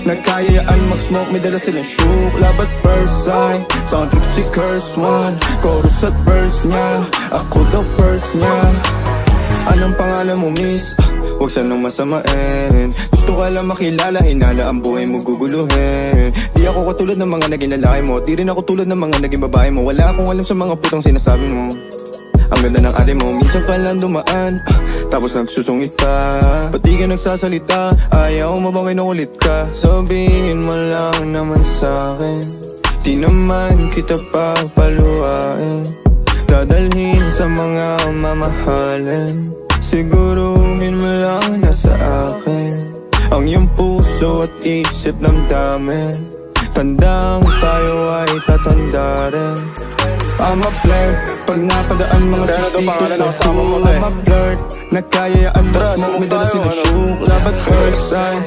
Nagkayaan mag-smoke, may dala silang shook. Love at first sight, sound trip si curse one. Chorus at verse niya, ako daw first niya. Anong pangalan mo miss? Huwag sanang masamain. Gusto ka lang makilala, hinala ang buhay mo guguluhin. Di ako katulad ng mga naging lalaki mo, di rin ako tulad ng mga naging babae mo. Wala akong alam sa mga putang sinasabi mo. Ang ganda ng ate mo, minsan ka lang dumaan, tapos nagsusungit ka. Ba't di ka nagsasalita? Ayaw mo bang kinukulit ka? Sabihin mo lang naman sa'kin, di naman kita papaluain. Dadalhin sa mga mamahalin, siguruhin mo lang na sa akin ang iyong puso at isip damdamin. Tandang tayo ay tatanda rin. I'm a flirt, pag napadaan mga chicks dito sa school. I'm a flirt, nagkayaan mag-smoke, may dala silang shook. Love at first sight,